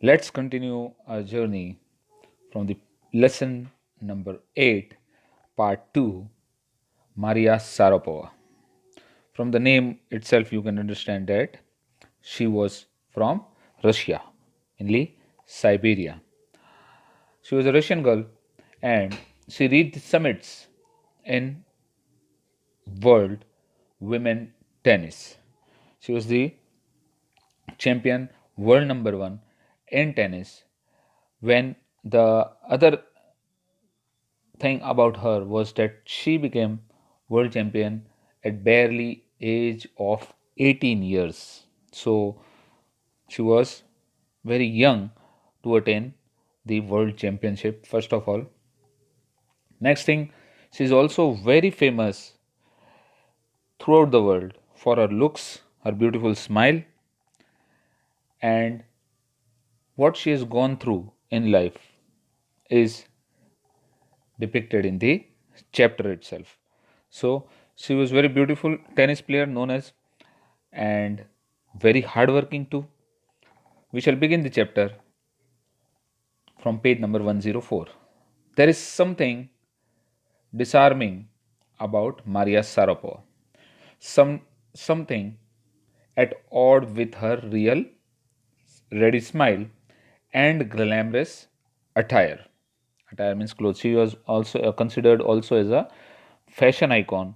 Let's continue our journey from the lesson number 8, part 2, Maria Sarapova. From the name itself, you can understand that she was from Russia, mainly Siberia. She was a Russian girl and she reached summits in world women tennis. She was the champion, world number one in tennis. When the other thing about her was that she became world champion at barely age of 18 years. So she was very young to attain the world championship first of all. Next thing, she is also very famous throughout the world for her looks, her beautiful smile, and what she has gone through in life is depicted in the chapter itself. So she was very beautiful tennis player known as and very hardworking too. We shall begin the chapter from page number 104. There is something disarming about Maria Sharapova. Something at odd with her real ready smile and glamorous attire. Attire means clothes. She was also considered also as a fashion icon.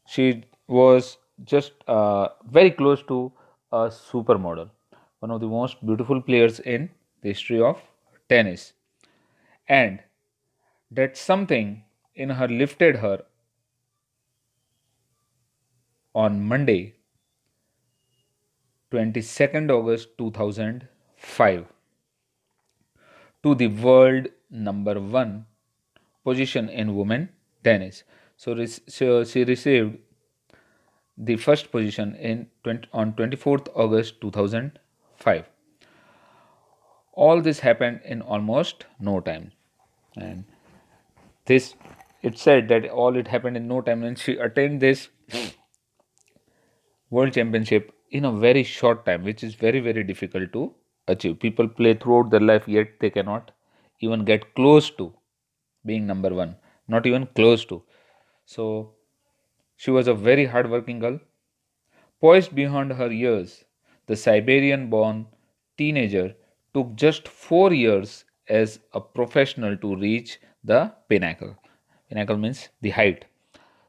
She was just very close to a supermodel, one of the most beautiful players in the history of tennis. And that something in her lifted her on Monday, 22nd August 2005, to the world number one position in women tennis. So she received the first position on 24th August 2005. All this happened in almost no time. And this, it said that all it happened in no time, and she attained this world championship in a very short time, which is very, very difficult to achieve. People play throughout their life, yet they cannot even get close to being number one, not even close to. So she was a very hardworking girl. Poised beyond her years, the Siberian born teenager took just 4 years as a professional to reach the pinnacle. Pinnacle means the height.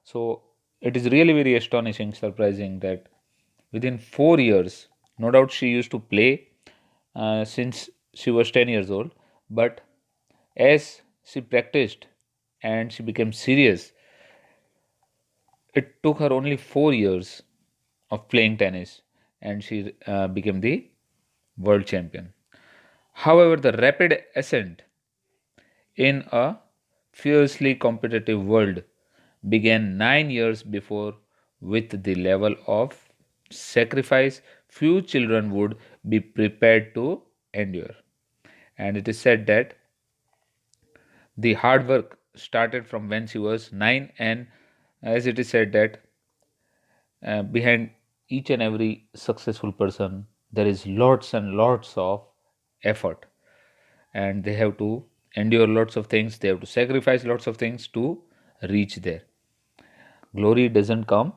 So it is really very astonishing, surprising that within 4 years, no doubt she used to play since she was 10 years old, but as she practiced and she became serious, it took her only 4 years of playing tennis and she became the world champion. However, the rapid ascent in a fiercely competitive world began 9 years before with the level of sacrifice few children would be prepared to endure. And it is said that the hard work started from when she was 9, and as it is said that behind each and every successful person there is lots and lots of effort, and they have to endure lots of things, they have to sacrifice lots of things to reach there. Glory doesn't come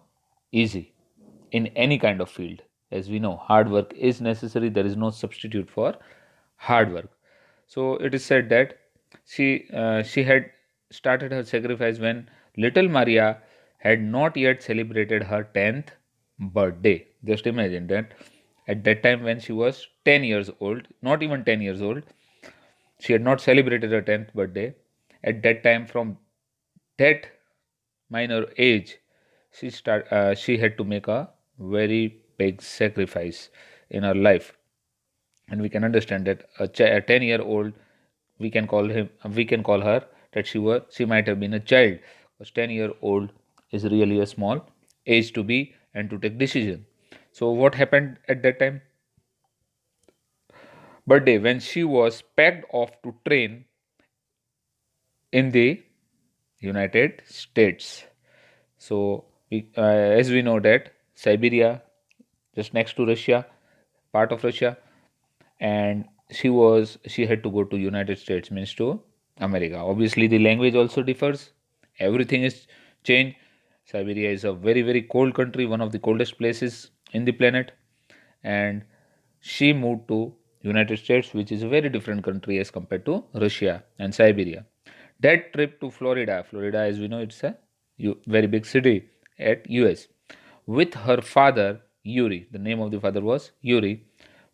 easy in any kind of field. As we know, hard work is necessary, there is no substitute for hard work. So it is said that she had started her sacrifice when little Maria had not yet celebrated her 10th birthday. Just imagine that at that time when she was 10 years old, not even 10 years old, she had not celebrated her 10th birthday. At that time, from that minor age, she had to make a very big sacrifice in her life. And we can understand that a 10-year-old, we can call her that she might have been a child, because 10-year-old is really a small age to be and to take decision. So what happened at that time birthday, when she was packed off to train in the United States. So, as we know that Siberia, just next to Russia, part of Russia, and she had to go to United States, means to America. Obviously the language also differs, everything is changed. Siberia is a very very cold country, one of the coldest places in the planet, and she moved to United States, which is a very different country as compared to Russia and Siberia. That trip to Florida, as we know, it's a very big city at US, with her father Yuri, the name of the father was Yuri,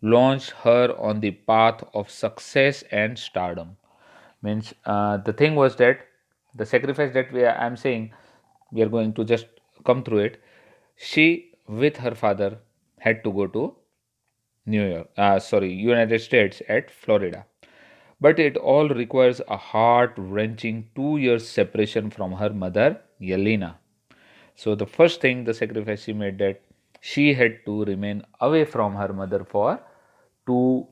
launched her on the path of success and stardom. Means the thing was that the sacrifice that I'm saying, we are going to just come through it. She with her father had to go to United States at Florida. But it all requires a heart wrenching 2 years separation from her mother, Yelena. So, the first thing, the sacrifice she made, that she had to remain away from her mother for 2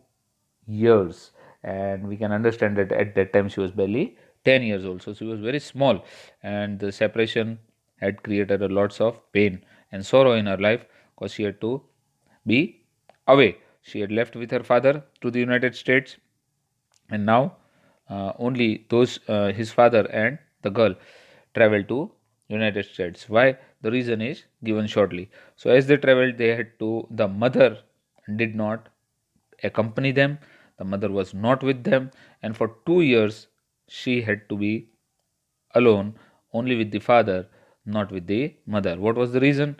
years. And we can understand that at that time she was barely 10 years old. So, she was very small. And the separation had created a lots of pain and sorrow in her life because she had to be away. She had left with her father to the United States, and now only those his father and the girl traveled to United States. Why? The reason is given shortly. So as they traveled, they had to. The mother did not accompany them. The mother was not with them, and for 2 years she had to be alone, only with the father, not with the mother. What was the reason?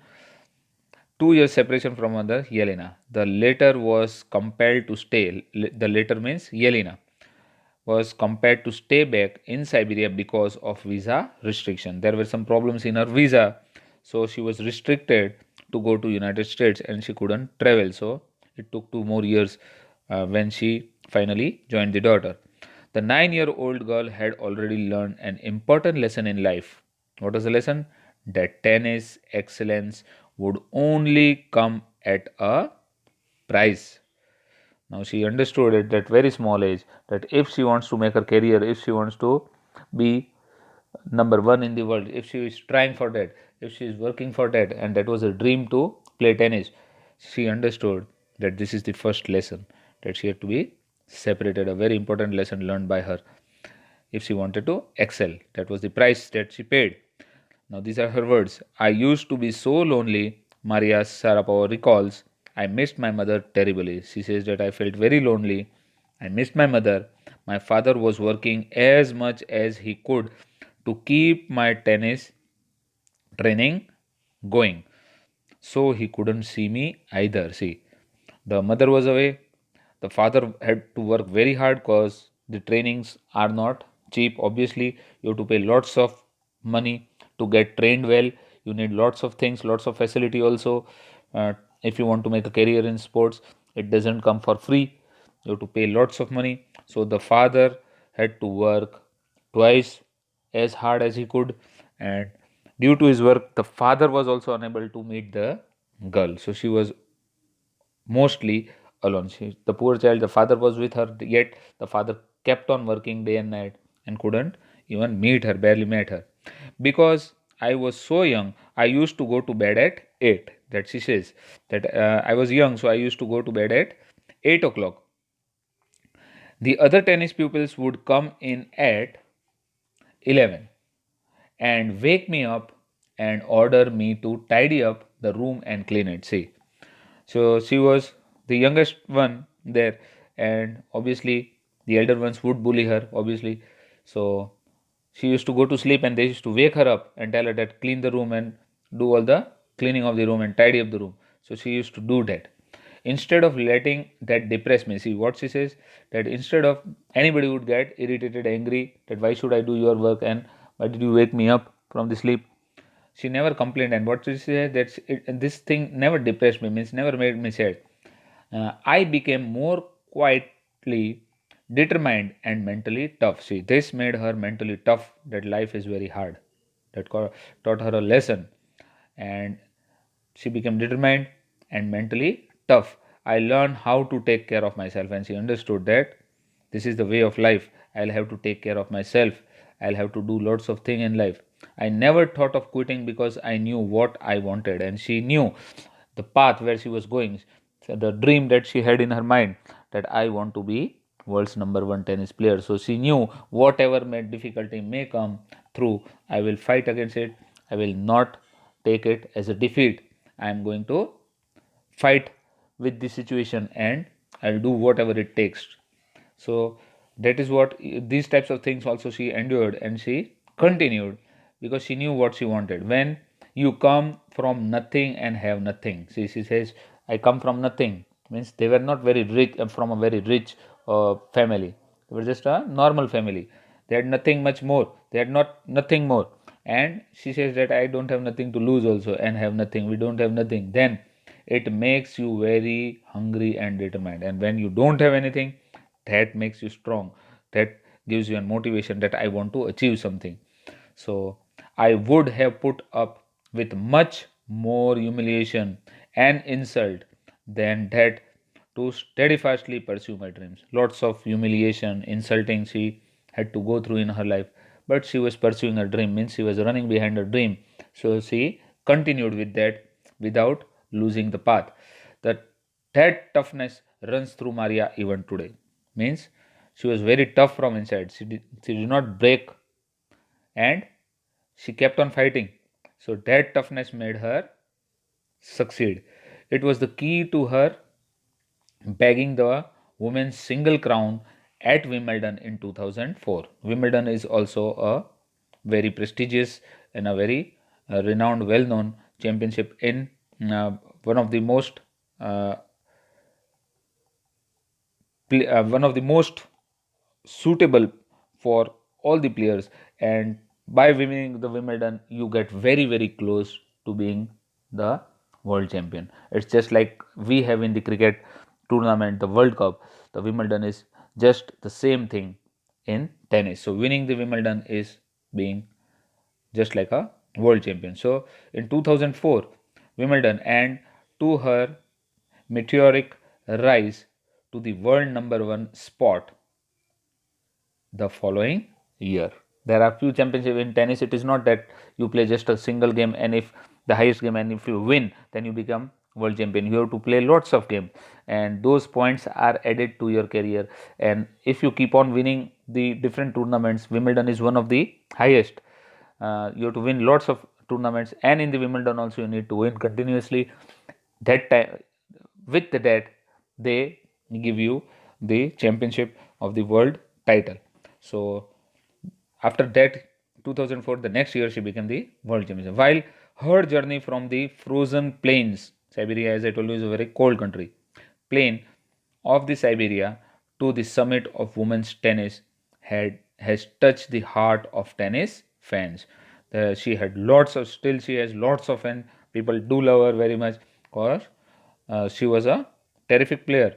2 years separation from mother Yelena. The later was compelled to stay. The later means Yelena was compelled to stay back in Siberia because of visa restriction. There were some problems in her visa, so she was restricted to go to United States and she couldn't travel. So it took 2 more years when she finally joined the daughter. The 9-year-old girl had already learned an important lesson in life. What was the lesson? That tennis excellence would only come at a price. Now she understood at that very small age that if she wants to make her career, if she wants to be number one in the world, if she is trying for that, if she is working for that, and that was a dream to play tennis, she understood that this is the first lesson, that she had to be separated, a very important lesson learned by her if she wanted to excel. That was the price that she paid. Now, these are her words. I used to be so lonely, Maria Sharapova recalls. I missed my mother terribly. She says that I felt very lonely. I missed my mother. My father was working as much as he could to keep my tennis training going. So he couldn't see me either. See, the mother was away. The father had to work very hard because the trainings are not cheap. Obviously, you have to pay lots of money to get trained well. You need lots of things, lots of facility also. If you want to make a career in sports, it doesn't come for free. You have to pay lots of money. So the father had to work twice as hard as he could, and due to his work, the father was also unable to meet the girl. So she was mostly alone. The poor child, the father was with her, yet the father kept on working day and night and couldn't even meet her, barely met her. Because I was so young, I used to go to bed at 8. That she says that I was young, so I used to go to bed at 8 o'clock. The other tennis pupils would come in at 11 and wake me up and order me to tidy up the room and clean it. See, so she was the youngest one there, and obviously the elder ones would bully her, obviously. So she used to go to sleep and they used to wake her up and tell her that clean the room and do all the cleaning of the room and tidy up the room. So she used to do that. Instead of letting that depress me, see what she says, that instead of anybody would get irritated, angry, that why should I do your work and why did you wake me up from the sleep? She never complained, and what she said, that this thing never depressed me, means never made me sad. I became more quietly determined and mentally tough. See, this made her mentally tough, that life is very hard. That taught her a lesson, and she became determined and mentally tough. I learned how to take care of myself, and she understood that this is the way of life. I'll have to take care of myself. I'll have to do lots of things in life. I never thought of quitting because I knew what I wanted, and she knew the path where she was going, so the dream that she had in her mind, that I want to be world's number one tennis player. So she knew whatever difficulty may come through, I will fight against it. I will not take it as a defeat. I am going to fight with the situation and I'll do whatever it takes. So that is what these types of things also she endured and she continued because she knew what she wanted. When you come from nothing and have nothing, see, she says, I come from nothing, means they were not very rich, from a very rich family. They were just a normal family. They had nothing much more. They had not nothing more. And she says that I don't have nothing to lose also and have nothing. We don't have nothing. Then it makes you very hungry and determined. And when you don't have anything, that makes you strong. That gives you a motivation that I want to achieve something. So I would have put up with much more humiliation and insult than that to steadfastly pursue my dreams. Lots of humiliation, insulting she had to go through in her life, but she was pursuing her dream, means she was running behind her dream. So she continued with that without losing the path. That that toughness runs through Maria even today. Means she was very tough from inside. She did not break and she kept on fighting. So that toughness made her succeed. It was the key to her bagging the women's single crown at Wimbledon in 2004. Wimbledon is also a very prestigious and a very renowned, well known championship in one of the most uh, one of the most suitable for all the players, and by winning the Wimbledon you get very very close to being the world champion. It's just like we have in the cricket tournament the World Cup. The Wimbledon is just the same thing in tennis. So winning the Wimbledon is being just like a world champion. So in 2004 Wimbledon, and to her meteoric rise to the world number one spot the following year. There are few championships in tennis. It is not that you play just a single game and if the highest game and if you win, then you become world champion. You have to play lots of games and those points are added to your career. And if you keep on winning the different tournaments, Wimbledon is one of the highest. You have to win lots of tournaments, and in the Wimbledon also you need to win continuously. That time, with that, they give you the championship of the world title. So after that, 2004, the next year she became the world champion. While her journey from the frozen plains, Siberia, as I told you, is a very cold country, plain of the Siberia to the summit of women's tennis has touched the heart of tennis fans. She had lots of, still she has lots of fans. People do love her very much because she was a terrific player,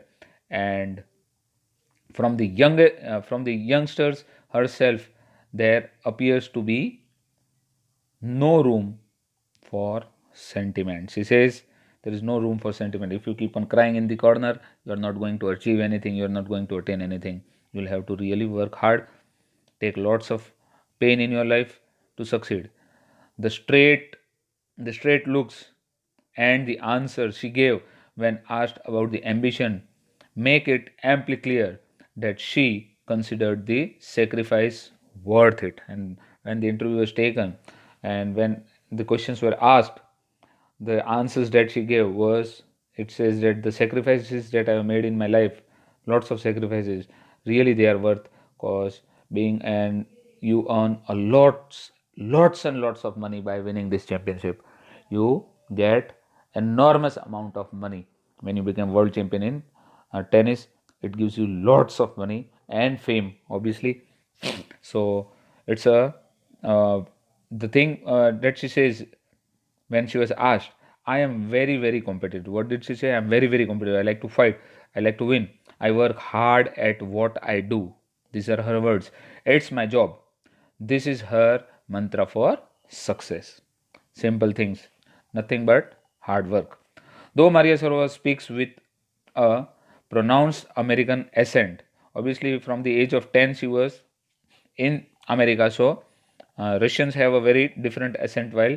and from the youngsters herself, there appears to be no room for sentiment. She says there is no room for sentiment. If you keep on crying in the corner, you are not going to achieve anything, you are not going to attain anything. You will have to really work hard, take lots of pain in your life to succeed. The straight the straight looks and the answer she gave when asked about the ambition make it amply clear that she considered the sacrifice worth it. And when the interview was taken and when the questions were asked, the answers that she gave was, it says that the sacrifices that I have made in my life, lots of sacrifices, really they are worth, cause being and you earn a lots and lots of money by winning this championship. You get enormous amount of money when you become world champion in tennis. It gives you lots of money and fame, obviously. So it's a the thing that she says when she was asked, I am very, very competitive. What did she say? I'm very, very competitive. I like to fight. I like to win. I work hard at what I do. These are her words. It's my job. This is her mantra for success. Simple things. Nothing but hard work. Though Maria Sharapova speaks with a pronounced American accent, obviously from the age of 10 she was in America. So Russians have a very different accent, while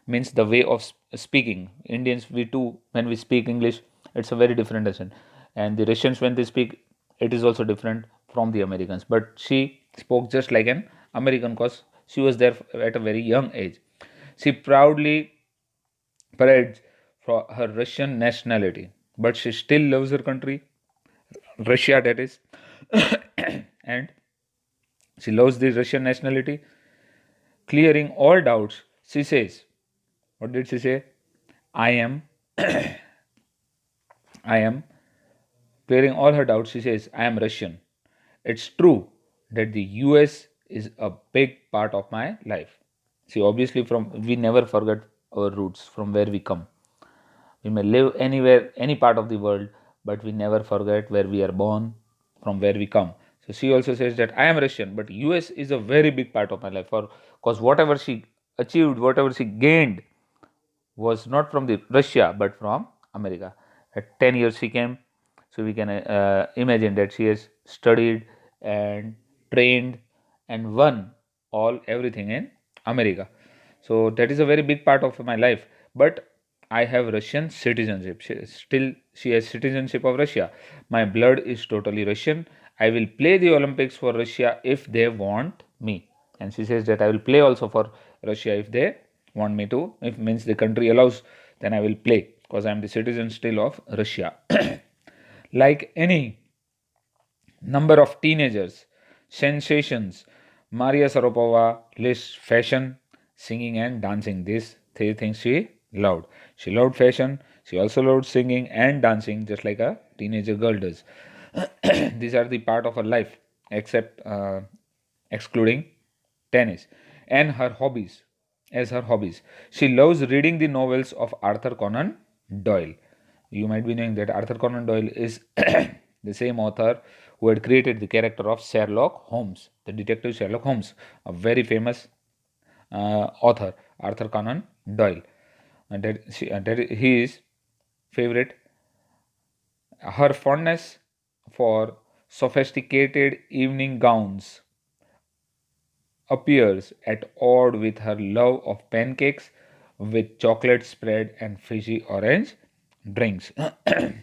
means the way of speaking. Indians, we too, when we speak English, it's a very different accent. and the Russians, when they speak, it is also different from the Americans. But she spoke just like an American because she was there at a very young age. She proudly parades for her Russian nationality, but she still loves her country, Russia, that is, and she loves the Russian nationality. Clearing all doubts, she says, what did she say? I am, I am clearing all her doubts. She says, I am Russian. It's true that the US is a big part of my life. See, obviously, we never forget our roots from where we come. We may live anywhere, any part of the world, but we never forget where we are born, from where we come. So she also says that I am Russian, but US is a very big part of my life. For because whatever she achieved, whatever she gained, was not from the Russia but from America. At 10 years she came, so we can imagine that she has studied and trained and won everything in America. So that is a very big part of my life. But I have Russian citizenship. She has citizenship of Russia. My blood is totally Russian. I will play the Olympics for Russia if they want me. And she says that I will play also for Russia if they want me to. If means the country allows, then I will play because I am the citizen still of Russia. Like any number of teenagers, sensations, Maria Sharapova lists fashion, singing, and dancing. These three things she loved. She loved fashion, she also loved singing and dancing, just like a teenager girl does. These are the part of her life, except excluding tennis and her hobbies. As her hobbies, she loves reading the novels of Arthur Conan Doyle. You might be knowing that Arthur Conan Doyle is the same author who had created the character of Sherlock Holmes, the detective Sherlock Holmes, a very famous author, Arthur Conan Doyle. And that his favorite. Her fondness for sophisticated evening gowns appears at odd with her love of pancakes with chocolate spread and fizzy orange drinks.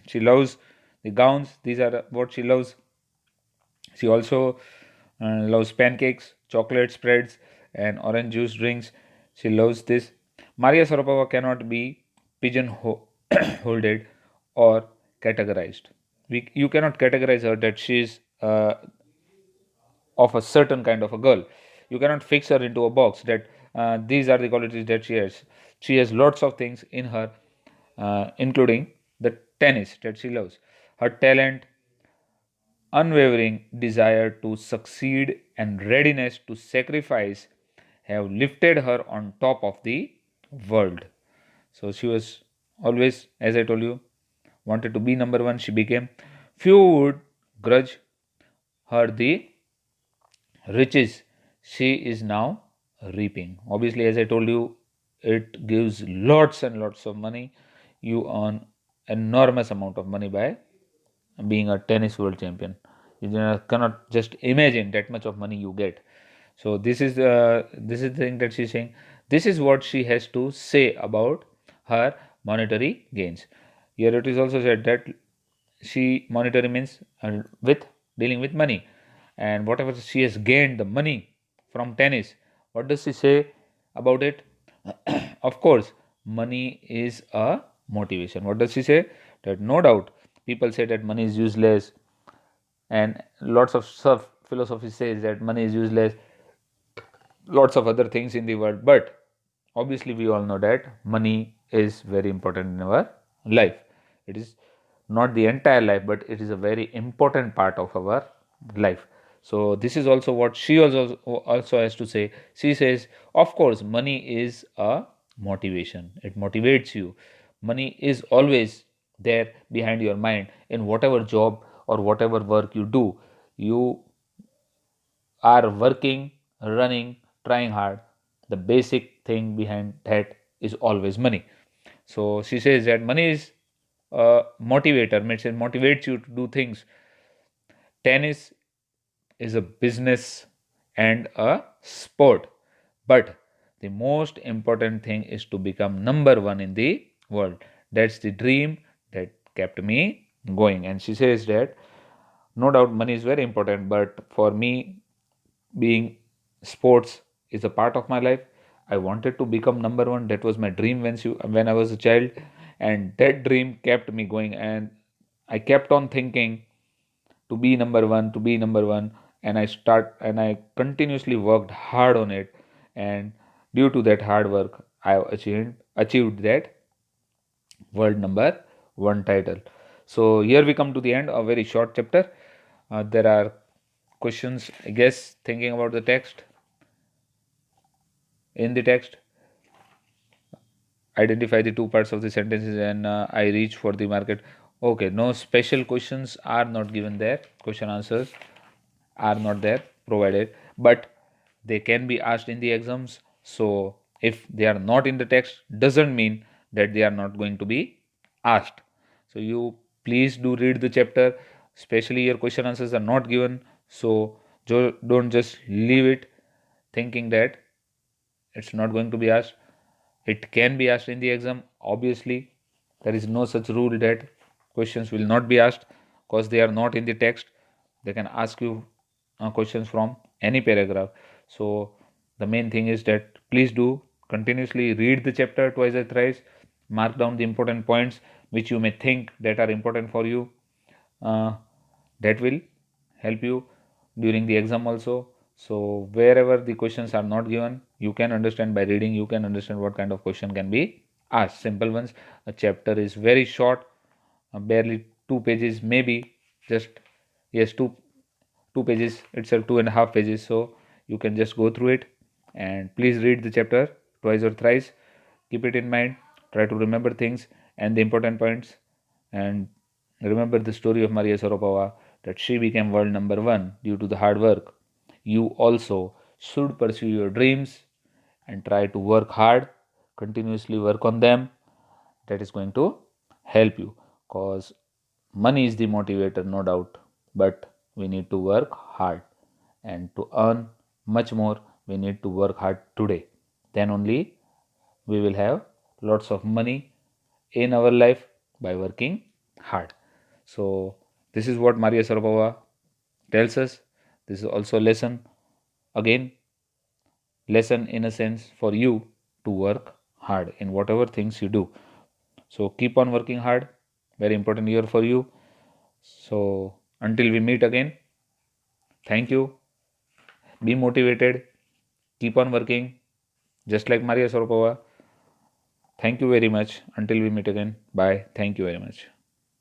She loves the gowns, these are what she loves. She also loves pancakes, chocolate spreads, and orange juice drinks. She loves this. Maria Sharapova cannot be pigeonholed or categorized. You cannot categorize her that she is of a certain kind of a girl. You cannot fix her into a box that these are the qualities that she has. She has lots of things in her, including the tennis that she loves. Her talent, unwavering desire to succeed, and readiness to sacrifice have lifted her on top of the world. So she was always, as I told you, wanted to be number one. She became. Few would grudge her the riches she is now reaping. Obviously, as I told you, it gives lots and lots of money. You earn enormous amount of money by being a tennis world champion. You cannot just imagine that much of money you get. So this is the thing that she's saying. This is what she has to say about her monetary gains. Here it is also said that she monetary means with dealing with money, and whatever she has gained the money from tennis, what does she say about it? Of course, money is a motivation. What does she say? That no doubt people say that money is useless, and lots of stuff philosophy says that money is useless, lots of other things in the world, but obviously we all know that money is very important in our life. It is not the entire life, but it is a very important part of our life. So this is also what she also has to say. She says, of course money is a motivation, it motivates you. Money is always there behind your mind in whatever job or whatever work you do. You are working, running, trying hard, the basic thing behind that is always money. So she says that money is a motivator, means it motivates you to do things. Tennis is a business and a sport, but the most important thing is to become number one in the world. That's the dream that kept me going. And she says that no doubt money is very important, but for me, being sports is a part of my life. I wanted to become number one. That was my dream when I was a child, and that dream kept me going. And I kept on thinking to be number one, to be number one, and I continuously worked hard on it. And due to that hard work, I achieved that world number one title. So here we come to the end, a very short chapter. There are questions, I guess, thinking about the text. In the text, identify the two parts of the sentences, and I reach for the market. Okay, no special questions are not given there. Question answers are not there provided, but they can be asked in the exams. So if they are not in the text, doesn't mean that they are not going to be asked. So you please do read the chapter, especially your question answers are not given. So don't just leave it thinking that it's not going to be asked. It can be asked in the exam. Obviously, there is no such rule that questions will not be asked because they are not in the text. They can ask you questions from any paragraph. So the main thing is that please do continuously read the chapter twice or thrice. Mark down the important points which you may think that are important for you. Uh, that will help you during the exam also. So wherever the questions are not given, you can understand by reading, you can understand what kind of question can be asked. Simple ones. A chapter is very short, barely 2 pages, maybe just yes, two pages itself, 2.5 pages. So you can just go through it, and please read the chapter twice or thrice. Keep it in mind. Try to remember things and the important points, and remember the story of Maria Sharapova, that she became world number one due to the hard work. You also should pursue your dreams and try to work hard, continuously work on them. That is going to help you, because money is the motivator, no doubt, but we need to work hard, and to earn much more, we need to work hard today. Then only we will have lots of money in our life by working hard. So this is what Maria Sharapova tells us. This is also a lesson, again, lesson in a sense for you to work hard in whatever things you do. So keep on working hard. Very important year for you. So until we meet again, thank you. Be motivated. Keep on working, just like Maria Sharapova. Thank you very much. Until we meet again. Bye. Thank you very much.